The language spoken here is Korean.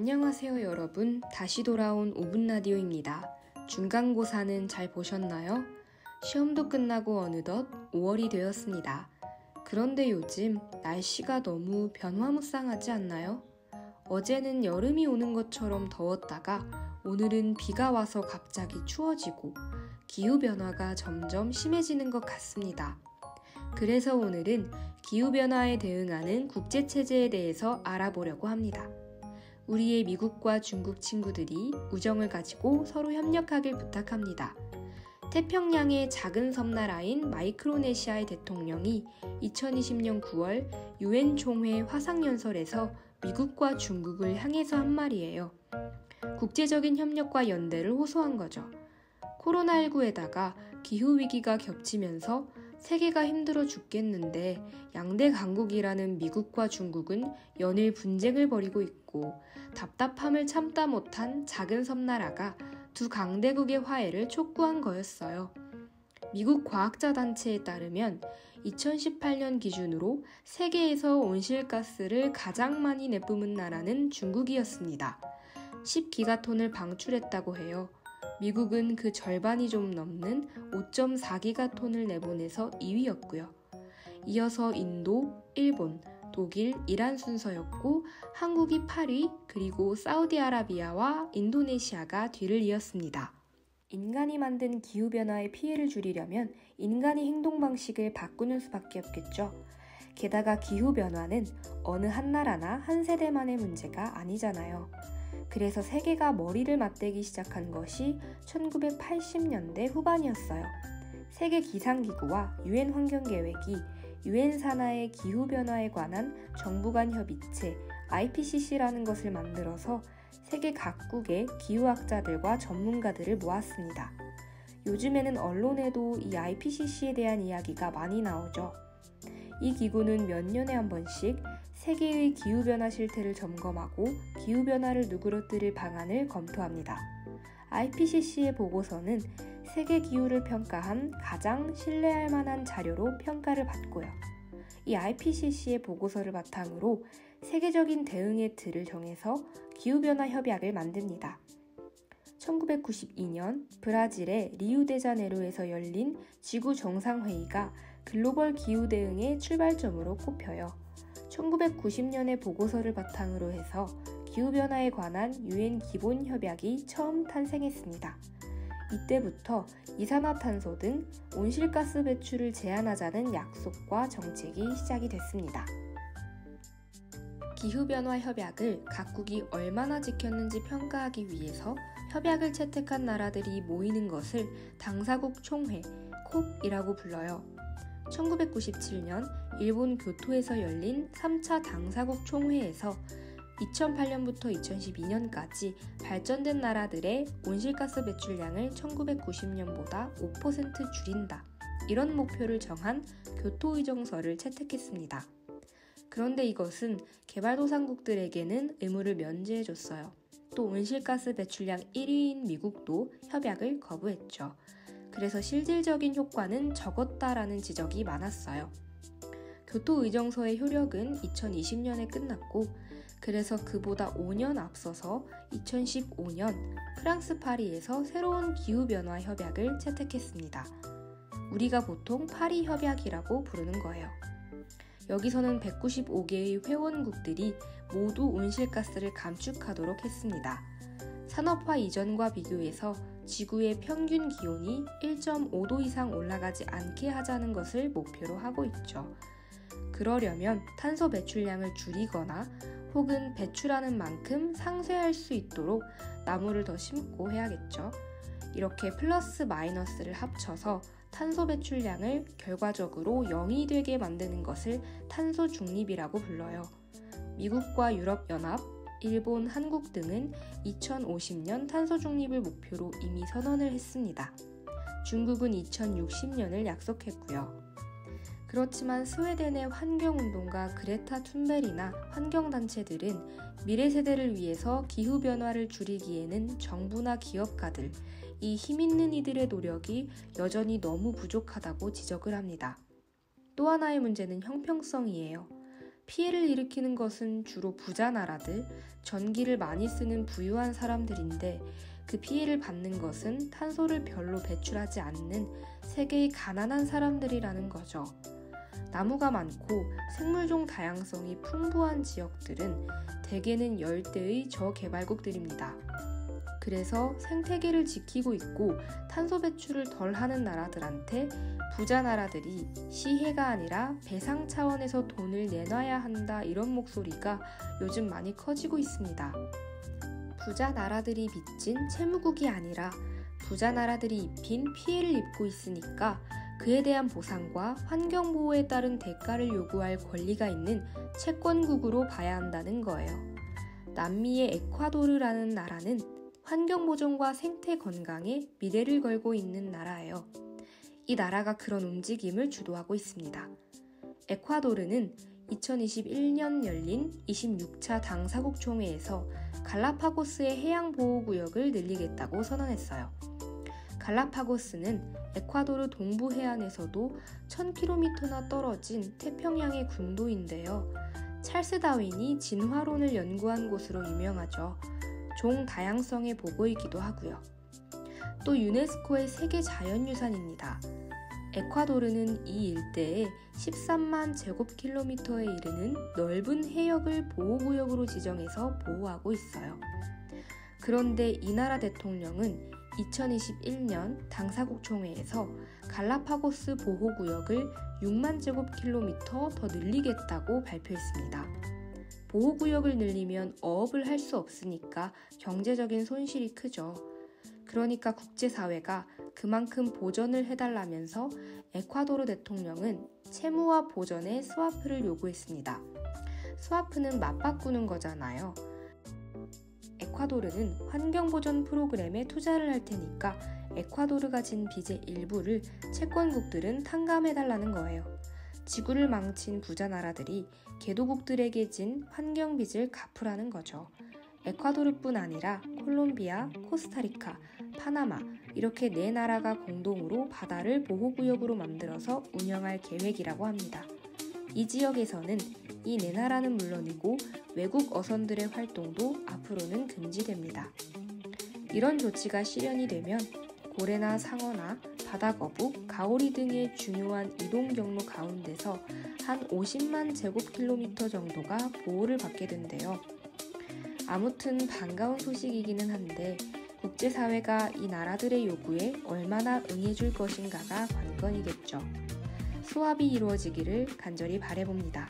안녕하세요 여러분. 다시 돌아온 5분 라디오입니다. 중간고사는 잘 보셨나요? 시험도 끝나고 어느덧 5월이 되었습니다. 그런데 요즘 날씨가 너무 변화무쌍하지 않나요? 어제는 여름이 오는 것처럼 더웠다가 오늘은 비가 와서 갑자기 추워지고 기후변화가 점점 심해지는 것 같습니다. 그래서 오늘은 기후변화에 대응하는 국제체제에 대해서 알아보려고 합니다. 우리의 미국과 중국 친구들이 우정을 가지고 서로 협력하길 부탁합니다. 태평양의 작은 섬나라인 마이크로네시아의 대통령이 2020년 9월 UN 총회 화상연설에서 미국과 중국을 향해서 한 말이에요. 국제적인 협력과 연대를 호소한 거죠. 코로나19에다가 기후위기가 겹치면서 세계가 힘들어 죽겠는데 양대 강국이라는 미국과 중국은 연일 분쟁을 벌이고 있고 답답함을 참다 못한 작은 섬나라가 두 강대국의 화해를 촉구한 거였어요. 미국 과학자단체에 따르면 2018년 기준으로 세계에서 온실가스를 가장 많이 내뿜은 나라는 중국이었습니다. 10기가톤을 방출했다고 해요. 미국은 그 절반이 좀 넘는 5.4기가톤을 내보내서 2위였고요. 이어서 인도, 일본, 독일, 이란 순서였고 한국이 8위, 그리고 사우디아라비아와 인도네시아가 뒤를 이었습니다. 인간이 만든 기후변화의 피해를 줄이려면 인간이 행동 방식을 바꾸는 수밖에 없겠죠. 게다가 기후변화는 어느 한 나라나 한 세대만의 문제가 아니잖아요. 그래서 세계가 머리를 맞대기 시작한 것이 1980년대 후반이었어요. 세계기상기구와 UN 환경계획이 UN 산하의 기후변화에 관한 정부 간 협의체 IPCC라는 것을 만들어서 세계 각국의 기후학자들과 전문가들을 모았습니다. 요즘에는 언론에도 이 IPCC에 대한 이야기가 많이 나오죠. 이 기구는 몇 년에 한 번씩 세계의 기후변화 실태를 점검하고 기후변화를 누그러뜨릴 방안을 검토합니다. IPCC의 보고서는 세계 기후를 평가한 가장 신뢰할 만한 자료로 평가를 받고요. 이 IPCC의 보고서를 바탕으로 세계적인 대응의 틀을 정해서 기후변화 협약을 만듭니다. 1992년 브라질의 리우데자네이루에서 열린 지구 정상회의가 글로벌 기후 대응의 출발점으로 꼽혀요. 1990년의 보고서를 바탕으로 해서 기후변화에 관한 UN 기본협약이 처음 탄생했습니다. 이때부터 이산화탄소 등 온실가스 배출을 제한하자는 약속과 정책이 시작이 됐습니다. 기후변화 협약을 각국이 얼마나 지켰는지 평가하기 위해서 협약을 채택한 나라들이 모이는 것을 당사국 총회, 콥이라고 불러요. 1997년 일본 교토에서 열린 3차 당사국 총회에서 2008년부터 2012년까지 발전된 나라들의 온실가스 배출량을 1990년보다 5% 줄인다. 이런 목표를 정한 교토의정서를 채택했습니다. 그런데 이것은 개발도상국들에게는 의무를 면제해줬어요. 또 온실가스 배출량 1위인 미국도 협약을 거부했죠. 그래서 실질적인 효과는 적었다라는 지적이 많았어요. 교토의정서의 효력은 2020년에 끝났고 그래서 그보다 5년 앞서서 2015년 프랑스 파리에서 새로운 기후변화 협약을 채택했습니다. 우리가 보통 파리 협약이라고 부르는 거예요. 여기서는 195개의 회원국들이 모두 온실가스를 감축하도록 했습니다. 산업화 이전과 비교해서 지구의 평균 기온이 1.5도 이상 올라가지 않게 하자는 것을 목표로 하고 있죠. 그러려면 탄소 배출량을 줄이거나 혹은 배출하는 만큼 상쇄할 수 있도록 나무를 더 심고 해야겠죠. 이렇게 플러스 마이너스를 합쳐서 탄소 배출량을 결과적으로 0이 되게 만드는 것을 탄소 중립이라고 불러요. 미국과 유럽연합, 일본, 한국 등은 2050년 탄소 중립을 목표로 이미 선언을 했습니다. 중국은 2060년을 약속했고요. 그렇지만 스웨덴의 환경운동가 그레타 툰베리나 환경단체들은 미래 세대를 위해서 기후변화를 줄이기에는 정부나 기업가들, 이 힘있는 이들의 노력이 여전히 너무 부족하다고 지적을 합니다. 또 하나의 문제는 형평성이에요. 피해를 일으키는 것은 주로 부자 나라들, 전기를 많이 쓰는 부유한 사람들인데 그 피해를 받는 것은 탄소를 별로 배출하지 않는 세계의 가난한 사람들이라는 거죠. 나무가 많고 생물종 다양성이 풍부한 지역들은 대개는 열대의 저개발국들입니다. 그래서 생태계를 지키고 있고 탄소 배출을 덜 하는 나라들한테 부자 나라들이 시혜가 아니라 배상 차원에서 돈을 내놔야 한다 이런 목소리가 요즘 많이 커지고 있습니다. 부자 나라들이 빚진 채무국이 아니라 부자 나라들이 입힌 피해를 입고 있으니까 그에 대한 보상과 환경보호에 따른 대가를 요구할 권리가 있는 채권국으로 봐야 한다는 거예요. 남미의 에콰도르라는 나라는 환경보존과 생태 건강에 미래를 걸고 있는 나라예요. 이 나라가 그런 움직임을 주도하고 있습니다. 에콰도르는 2021년 열린 26차 당사국 총회에서 갈라파고스의 해양보호구역을 늘리겠다고 선언했어요. 갈라파고스는 에콰도르 동부 해안에서도 1000km나 떨어진 태평양의 군도인데요. 찰스 다윈이 진화론을 연구한 곳으로 유명하죠. 종 다양성의 보고이기도 하고요. 또 유네스코의 세계 자연유산입니다. 에콰도르는 이 일대에 13만 제곱킬로미터에 이르는 넓은 해역을 보호구역으로 지정해서 보호하고 있어요. 그런데 이 나라 대통령은 2021년 당사국 총회에서 갈라파고스 보호구역을 6만 제곱킬로미터 더 늘리겠다고 발표했습니다. 보호구역을 늘리면 어업을 할 수 없으니까 경제적인 손실이 크죠. 그러니까 국제사회가 그만큼 보전을 해달라면서 에콰도르 대통령은 채무와 보전의 스와프를 요구했습니다. 스와프는 맞바꾸는 거잖아요. 에콰도르는 환경보전 프로그램에 투자를 할 테니까 에콰도르가 진 빚의 일부를 채권국들은 탕감해달라는 거예요. 지구를 망친 부자 나라들이 개도국들에게 진 환경빚을 갚으라는 거죠. 에콰도르뿐 아니라 콜롬비아, 코스타리카, 파나마 이렇게 4나라가 공동으로 바다를 보호구역으로 만들어서 운영할 계획이라고 합니다. 이 지역에서는 이 4나라는 물론이고 외국 어선들의 활동도 앞으로는 금지됩니다. 이런 조치가 실현이 되면 고래나 상어나 바다거북, 가오리 등의 중요한 이동 경로 가운데서 한 50만 제곱킬로미터 정도가 보호를 받게 된대요. 아무튼 반가운 소식이기는 한데 국제사회가 이 나라들의 요구에 얼마나 응해줄 것인가가 관건이겠죠. 수합이 이루어지기를 간절히 바라봅니다.